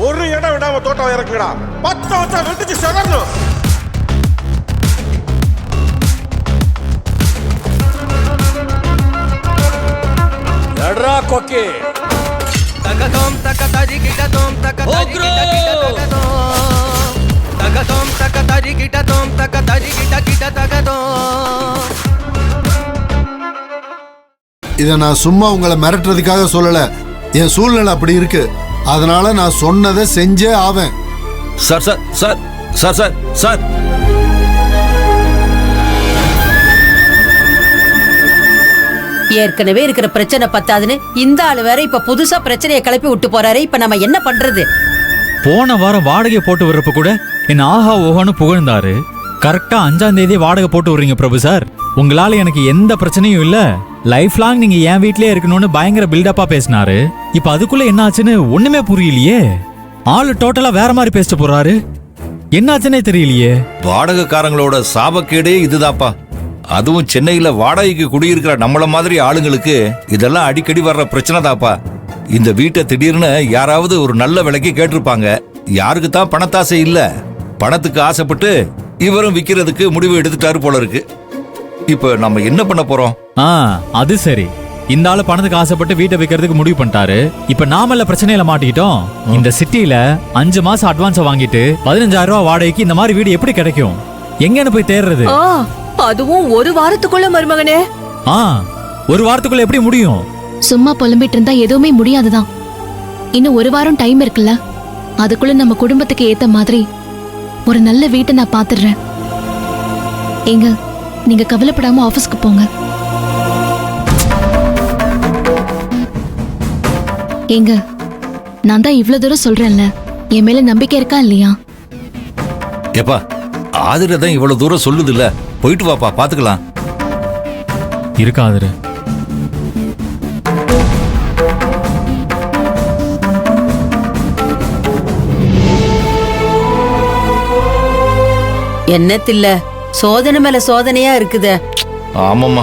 ஒரு இடம் விடாம தோட்டம் இறக்குடா. 10 வருஷம் வெட்டிச்சு செதறணும். எட்ரா கொக்கி. தகதோம் தகதரி கிடதோம் தகதரி கிடதோம். தகதோம் தகதரி கிடதோம் தகதரி கிட தகதோம். இதை நான் சும்மா உங்களை மிரட்டுறதுக்காக சொல்லல. என் சூழ்நிலை அப்படி இருக்கு. அதனால நான் சொன்னதை செஞ்சே ஆவேன். Sir sir sir sir sir sir ஏற்கனவே இருக்கிற பிரச்சனை பத்தாதுன்னு இந்த ஆளு வேற இப்ப புதுசா பிரச்சனையை கிளப்பி விட்டு போறாரு. இப்ப நம்ம என்ன பண்றது? போன வாரம் வாடகை போட்டு வர்றப்ப கூட என்ன ஆஹா ஓஹான்னு புகழ்ந்தாரு. கரெக்டா 5ஆம் தேதி வாடகை போட்டு விடுறீங்க பிரபு சார். உங்களால எனக்கு எந்த பிரச்சனையும் இல்ல, லைஃப் லாங் நீங்க என் வீட்லயே இருக்கணும்னு பயங்கர பில்டப்பா பேசினாரு. இப்ப அதுக்குள்ள என்ன ஆச்சுன்னு ஒண்ணுமே புரியலையே. ஆளு டோட்டலா வேற மாதிரி பேசிட்டு போறாரு. என்னாச்சுன்னே தெரியலையே. வாடகைக்காரங்களோட சாபக்கேடே இதுதாப்பா. அதுவும் சென்னையில வாடகைக்கு குடியிருக்கிற நம்மள மாதிரி ஆளுங்களுக்கு இதெல்லாம் அடிக்கடி வர்ற பிரச்சனை தாப்பா. இந்த வீட்டை திடீர்னு யாராவது ஒரு நல்ல விலைக்கு கேட்டிருப்பாங்க. யாருக்கு தான் பணத்தாசை இல்ல, பணத்துக்கு ஆசைப்பட்டு இவரும் விக்கிறதுக்கு முடிவு எடுத்துட்டாரு போல இருக்கு. இப்ப நம்ம என்ன பண்ண போறோம்? அது சரி. இந்த ஆளு பணத்துக்கு ஆசைப்பட்டு வீட்டை விக்கிறதுக்கு முடிவு பண்ணிட்டாரு. இப்ப நாமல்ல பிரச்சனையில மாட்டிக்கிட்டோம். இந்த சிட்டில 5 மாசம் அட்வான்ஸ் வாங்கிட்டு 15,000 ரூபாய் வாடகைக்கு இந்த மாதிரி வீடு எப்படி கிடைக்கும்? எங்கன்னு போய் தேடுறது? அதுவும் ஒரு வாரத்துக்குள்ள மருமகனே. ஒரு வாரத்துக்குள்ள எப்படி முடியும்? சும்மா புலம்பிட்டு இருந்தா எதுவுமே முடியாதுதான். இன்னும் ஒரு வாரம் டைம் இருக்குல்ல. அதுக்குள்ள நம்ம குடும்பத்துக்கு ஏத்த மாதிரி ஒரு நல்ல வீட்டை நான் பாத்துடுறேன். ஏங்க, நீங்க கவலைப்படாம ஆபீஸ்க்கு போங்க. ஏங்க, நான் தான் இவ்வளவு தூரம் சொல்றேன்ல, என் மேல நம்பிக்கை இருக்கா இல்லையா? ஏப்பா, ஆதிரதான் இவ்வளவு தூரம் சொல்லுது இல்ல, போயிட்டு வாப்பா, பாத்துக்கலாம். இருக்காது. என்னத்தில்ல, சோதனை மேல சோதனையா இருக்குதே. ஆமாம்மா.